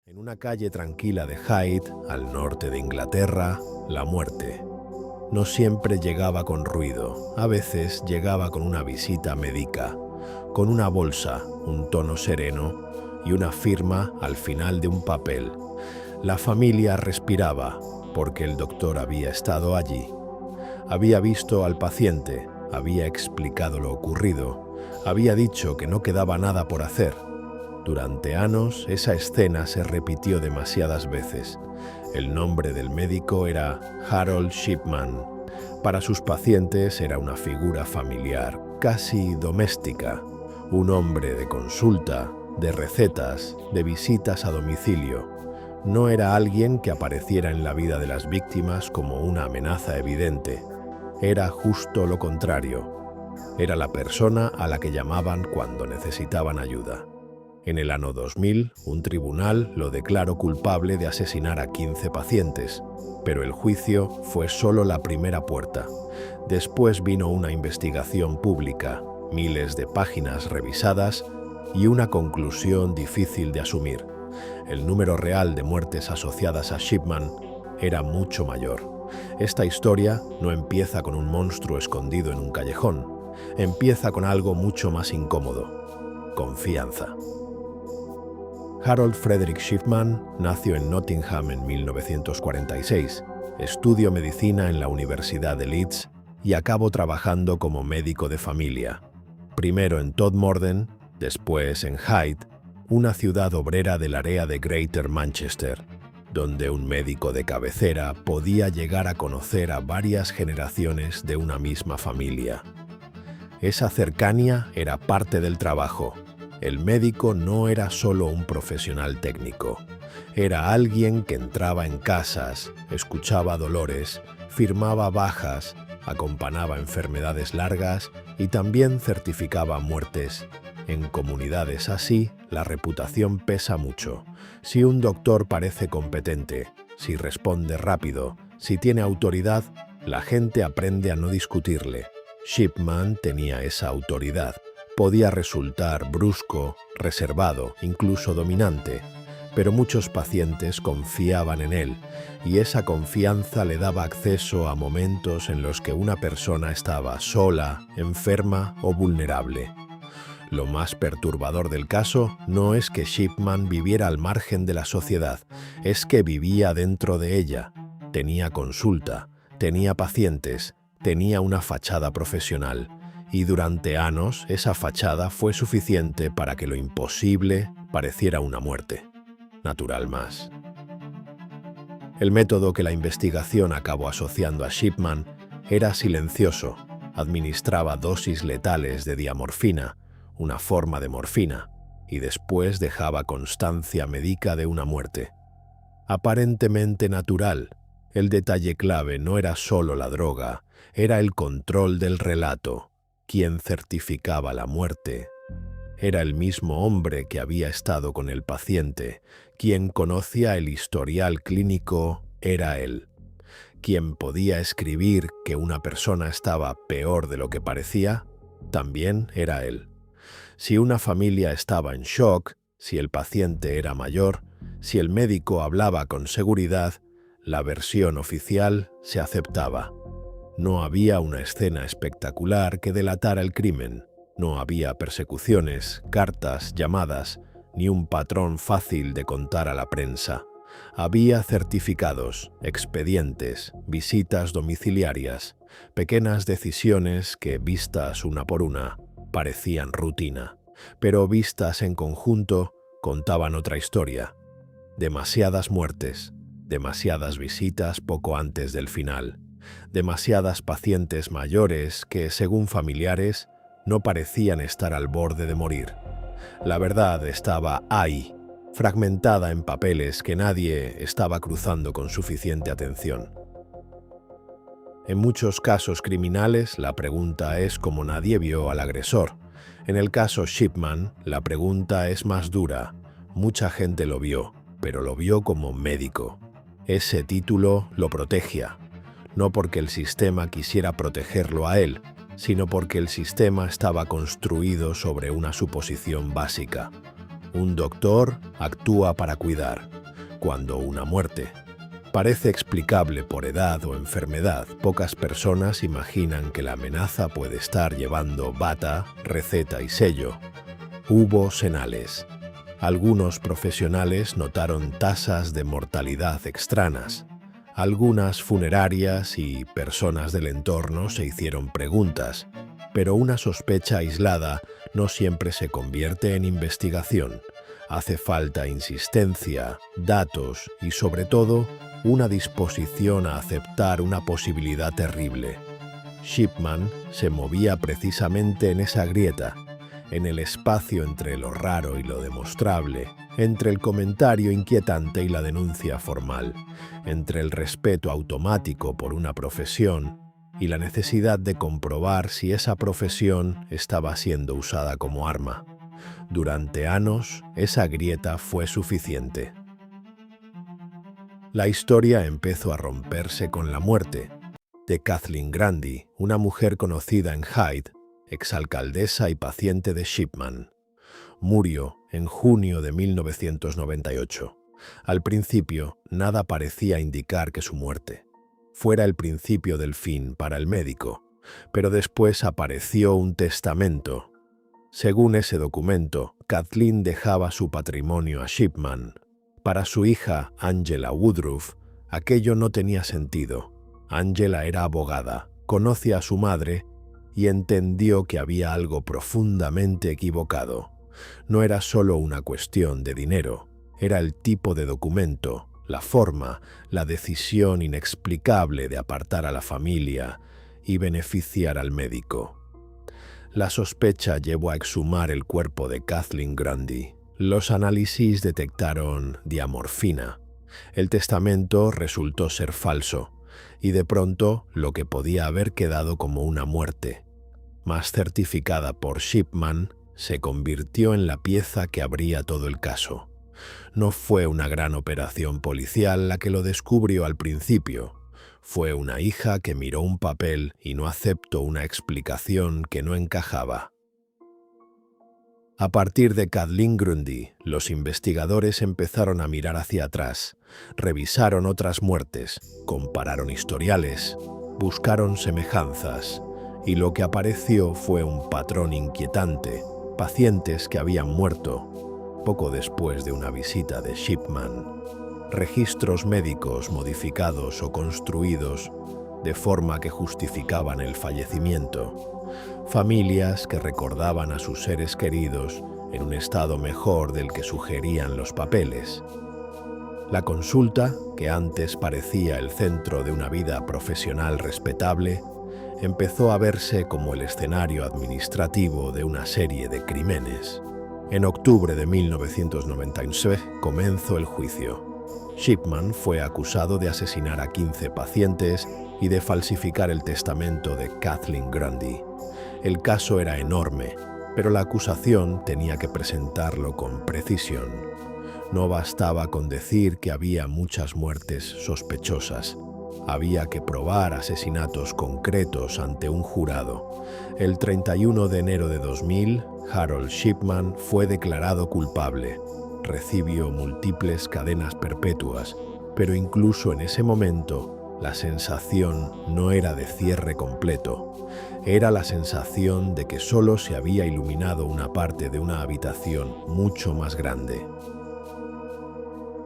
En una calle tranquila de Hyde, al norte de Inglaterra, la muerte no siempre llegaba con ruido, a veces llegaba con una visita médica, con una bolsa, un tono sereno y una firma al final de un papel. La familia respiraba porque el doctor había estado allí. Había visto al paciente, había explicado lo ocurrido, había dicho que no quedaba nada por hacer. Durante años, esa escena se repitió demasiadas veces. El nombre del médico era Harold Shipman. Para sus pacientes era una figura familiar, casi doméstica. Un hombre de consulta, de recetas, de visitas a domicilio. No era alguien que apareciera en la vida de las víctimas como una amenaza evidente. Era justo lo contrario. Era la persona a la que llamaban cuando necesitaban ayuda. En el año 2000, un tribunal lo declaró culpable de asesinar a 15 pacientes, pero el juicio fue solo la primera puerta. Después vino una investigación pública, miles de páginas revisadas y una conclusión difícil de asumir. El número real de muertes asociadas a Shipman era mucho mayor. Esta historia no empieza con un monstruo escondido en un callejón, empieza con algo mucho más incómodo: confianza. Harold Frederick Shipman nació en Nottingham en 1946, estudió medicina en la Universidad de Leeds y acabó trabajando como médico de familia, primero en Todmorden, después en Hyde, una ciudad obrera del área de Greater Manchester, donde un médico de cabecera podía llegar a conocer a varias generaciones de una misma familia. Esa cercanía era parte del trabajo. El médico no era solo un profesional técnico, era alguien que entraba en casas, escuchaba dolores, firmaba bajas, acompañaba enfermedades largas y también certificaba muertes. En comunidades así, la reputación pesa mucho. Si un doctor parece competente, si responde rápido, si tiene autoridad, la gente aprende a no discutirle. Shipman tenía esa autoridad. Podía resultar brusco, reservado, incluso dominante, pero muchos pacientes confiaban en él, y esa confianza le daba acceso a momentos en los que una persona estaba sola, enferma o vulnerable. Lo más perturbador del caso no es que Shipman viviera al margen de la sociedad, es que vivía dentro de ella. Tenía consulta, tenía pacientes, tenía una fachada profesional. Y durante años esa fachada fue suficiente para que lo imposible pareciera una muerte. Natural más. El método que la investigación acabó asociando a Shipman era silencioso. Administraba dosis letales de diamorfina, una forma de morfina, y después dejaba constancia médica de una muerte. Aparentemente natural. El detalle clave no era solo la droga, era el control del relato. Quien certificaba la muerte era el mismo hombre que había estado con el paciente. Quien conocía el historial clínico era él. Quien podía escribir que una persona estaba peor de lo que parecía, también era él. Si una familia estaba en shock, si el paciente era mayor, si el médico hablaba con seguridad, la versión oficial se aceptaba. No había una escena espectacular que delatara el crimen. No había persecuciones, cartas, llamadas, ni un patrón fácil de contar a la prensa. Había certificados, expedientes, visitas domiciliarias, pequeñas decisiones que, vistas una por una, parecían rutina, pero vistas en conjunto, contaban otra historia. Demasiadas muertes, demasiadas visitas poco antes del final. Demasiadas pacientes mayores que, según familiares, no parecían estar al borde de morir. La verdad estaba ahí, fragmentada en papeles que nadie estaba cruzando con suficiente atención. En muchos casos criminales, la pregunta es cómo nadie vio al agresor. En el caso Shipman, la pregunta es más dura. Mucha gente lo vio, pero lo vio como médico. Ese título lo protegía. No porque el sistema quisiera protegerlo a él, sino porque el sistema estaba construido sobre una suposición básica. Un doctor actúa para cuidar. cuando una muerte parece explicable por edad o enfermedad, pocas personas imaginan que la amenaza puede estar llevando bata, receta y sello. Hubo señales. Algunos profesionales notaron tasas de mortalidad extrañas. Algunas funerarias y personas del entorno se hicieron preguntas, pero una sospecha aislada no siempre se convierte en investigación. Hace falta insistencia, datos y, sobre todo, una disposición a aceptar una posibilidad terrible. Shipman se movía precisamente en esa grieta, en el espacio entre lo raro y lo demostrable, entre el comentario inquietante y la denuncia formal, entre el respeto automático por una profesión y la necesidad de comprobar si esa profesión estaba siendo usada como arma. Durante años, esa grieta fue suficiente. La historia empezó a romperse con la muerte de Kathleen Grundy, una mujer conocida en Hyde, exalcaldesa y paciente de Shipman. Murió en junio de 1998. Al principio, nada parecía indicar que su muerte fuera el principio del fin para el médico, pero después apareció un testamento. Según ese documento, Kathleen dejaba su patrimonio a Shipman. Para su hija, Angela Woodruff, aquello no tenía sentido. Angela era abogada, conocía a su madre y entendió que había algo profundamente equivocado. No era solo una cuestión de dinero, era el tipo de documento, la forma, la decisión inexplicable de apartar a la familia y beneficiar al médico. La sospecha llevó a exhumar el cuerpo de Kathleen Grundy. Los análisis detectaron diamorfina. El testamento resultó ser falso, y de pronto lo que podía haber quedado como una muerte, más certificada por Shipman, se convirtió en la pieza que abría todo el caso. No fue una gran operación policial la que lo descubrió al principio. Fue una hija que miró un papel y no aceptó una explicación que no encajaba. A partir de Kathleen Grundy, los investigadores empezaron a mirar hacia atrás, revisaron otras muertes, compararon historiales, buscaron semejanzas, y lo que apareció fue un patrón inquietante: pacientes que habían muerto poco después de una visita de Shipman, registros médicos modificados o construidos de forma que justificaban el fallecimiento, familias que recordaban a sus seres queridos en un estado mejor del que sugerían los papeles. La consulta, que antes parecía el centro de una vida profesional respetable, empezó a verse como el escenario administrativo de una serie de crímenes. En octubre de 1996 comenzó el juicio. Shipman fue acusado de asesinar a 15 pacientes y de falsificar el testamento de Kathleen Grundy. El caso era enorme, pero la acusación tenía que presentarlo con precisión. No bastaba con decir que había muchas muertes sospechosas. Había que probar asesinatos concretos ante un jurado. El 31 de enero de 2000, Harold Shipman fue declarado culpable. Recibió múltiples cadenas perpetuas, pero incluso en ese momento, la sensación no era de cierre completo. Era la sensación de que solo se había iluminado una parte de una habitación mucho más grande.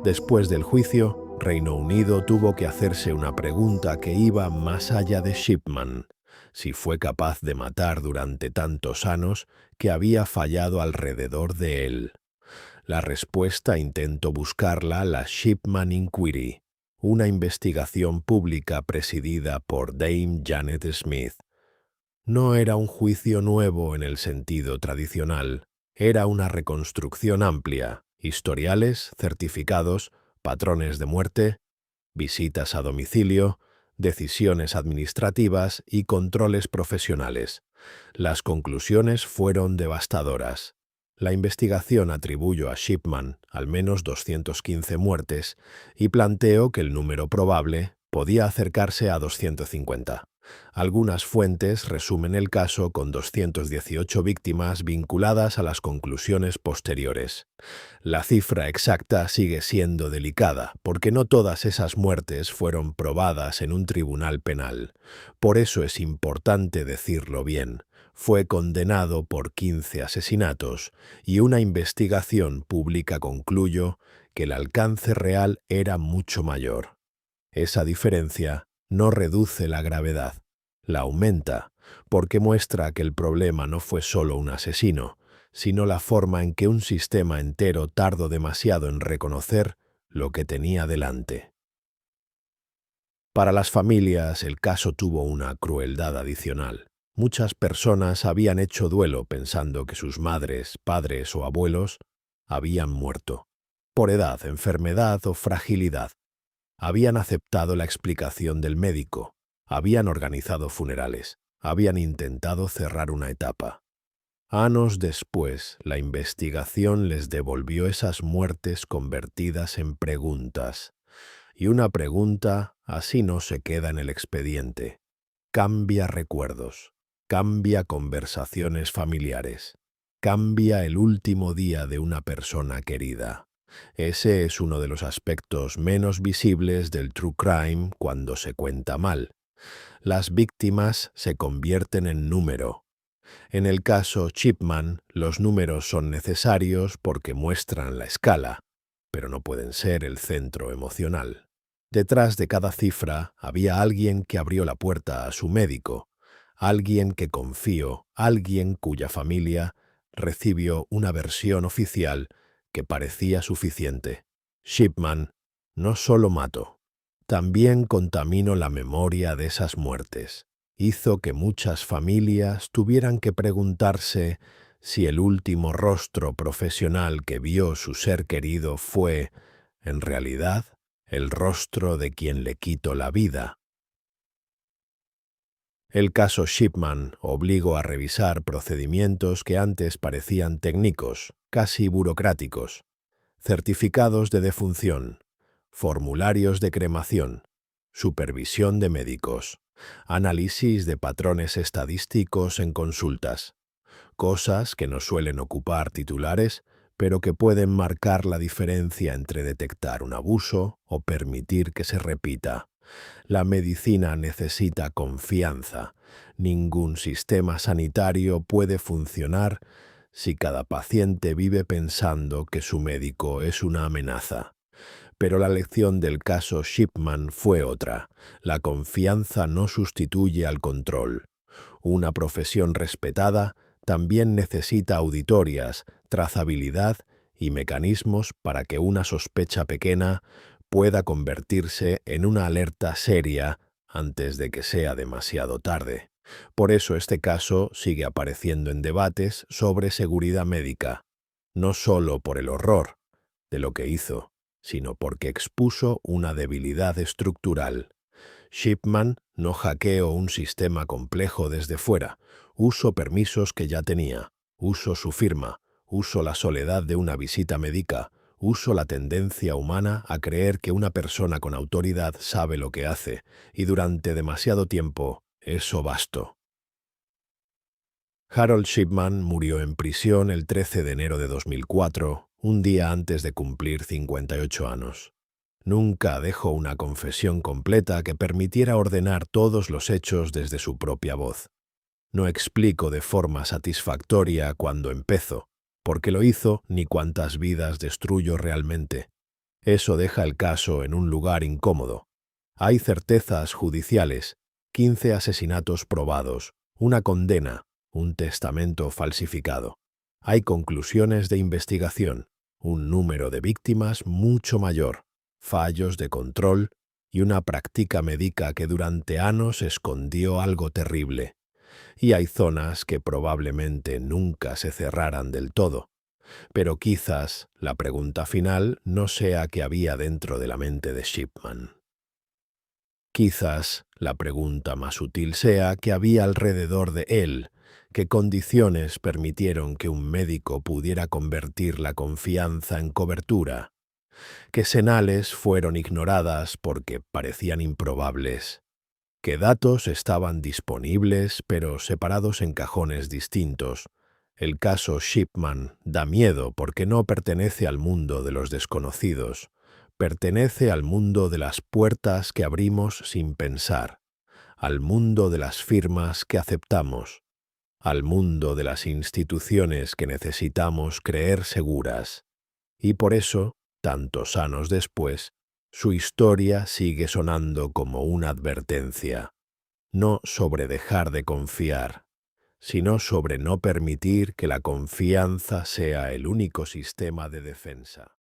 Después del juicio, Reino Unido tuvo que hacerse una pregunta que iba más allá de Shipman: si fue capaz de matar durante tantos años que había fallado alrededor de él. La respuesta intentó buscarla la Shipman Inquiry, una investigación pública presidida por Dame Janet Smith. No era un juicio nuevo en el sentido tradicional, era una reconstrucción amplia: historiales, certificados, patrones de muerte, visitas a domicilio, decisiones administrativas y controles profesionales. Las conclusiones fueron devastadoras. La investigación atribuyó a Shipman al menos 215 muertes y planteó que el número probable podía acercarse a 250. Algunas fuentes resumen el caso con 218 víctimas vinculadas a las conclusiones posteriores. La cifra exacta sigue siendo delicada, porque no todas esas muertes fueron probadas en un tribunal penal. Por eso es importante decirlo bien. Fue condenado por 15 asesinatos y una investigación pública concluyó que el alcance real era mucho mayor. Esa diferencia no reduce la gravedad, la aumenta, porque muestra que el problema no fue solo un asesino, sino la forma en que un sistema entero tardó demasiado en reconocer lo que tenía delante. Para las familias, el caso tuvo una crueldad adicional. Muchas personas habían hecho duelo pensando que sus madres, padres o abuelos habían muerto, por edad, enfermedad o fragilidad. Habían aceptado la explicación del médico, habían organizado funerales, habían intentado cerrar una etapa. Años después, la investigación les devolvió esas muertes convertidas en preguntas. Y una pregunta así no se queda en el expediente. Cambia recuerdos, cambia conversaciones familiares, cambia el último día de una persona querida. Ese es uno de los aspectos menos visibles del true crime cuando se cuenta mal. Las víctimas se convierten en número. En el caso Chipman, los números son necesarios porque muestran la escala, pero no pueden ser el centro emocional. Detrás de cada cifra había alguien que abrió la puerta a su médico, alguien que confió, alguien cuya familia recibió una versión oficial que parecía suficiente. Shipman no solo mató, también contaminó la memoria de esas muertes. Hizo que muchas familias tuvieran que preguntarse si el último rostro profesional que vio su ser querido fue, en realidad, el rostro de quien le quitó la vida. El caso Shipman obligó a revisar procedimientos que antes parecían técnicos, casi burocráticos, certificados de defunción, formularios de cremación, supervisión de médicos, análisis de patrones estadísticos en consultas, cosas que no suelen ocupar titulares, pero que pueden marcar la diferencia entre detectar un abuso o permitir que se repita. La medicina necesita confianza. Ningún sistema sanitario puede funcionar si cada paciente vive pensando que su médico es una amenaza. Pero la lección del caso Shipman fue otra. La confianza no sustituye al control. Una profesión respetada también necesita auditorias, trazabilidad y mecanismos para que una sospecha pequeña pueda convertirse en una alerta seria antes de que sea demasiado tarde. Por eso este caso sigue apareciendo en debates sobre seguridad médica, no solo por el horror de lo que hizo, sino porque expuso una debilidad estructural. Shipman no hackeó un sistema complejo desde fuera, usó permisos que ya tenía, usó su firma, usó la soledad de una visita médica, usó la tendencia humana a creer que una persona con autoridad sabe lo que hace, y durante demasiado tiempo eso bastó. Harold Shipman murió en prisión el 13 de enero de 2004, un día antes de cumplir 58 años. Nunca dejó una confesión completa que permitiera ordenar todos los hechos desde su propia voz. No explico de forma satisfactoria cuándo empezó, por qué lo hizo ni cuántas vidas destruyó realmente. Eso deja el caso en un lugar incómodo. Hay certezas judiciales, 15 asesinatos probados, una condena, un testamento falsificado. Hay conclusiones de investigación, un número de víctimas mucho mayor, fallos de control y una práctica médica que durante años escondió algo terrible. Y hay zonas que probablemente nunca se cerrarán del todo. Pero quizás la pregunta final no sea qué había dentro de la mente de Shipman. Quizás la pregunta más sutil sea qué había alrededor de él, qué condiciones permitieron que un médico pudiera convertir la confianza en cobertura, qué señales fueron ignoradas porque parecían improbables. que datos estaban disponibles pero separados en cajones distintos. El caso Shipman da miedo porque no pertenece al mundo de los desconocidos, pertenece al mundo de las puertas que abrimos sin pensar, al mundo de las firmas que aceptamos, al mundo de las instituciones que necesitamos creer seguras. Y por eso, tantos años después, su historia sigue sonando como una advertencia, no sobre dejar de confiar, sino sobre no permitir que la confianza sea el único sistema de defensa.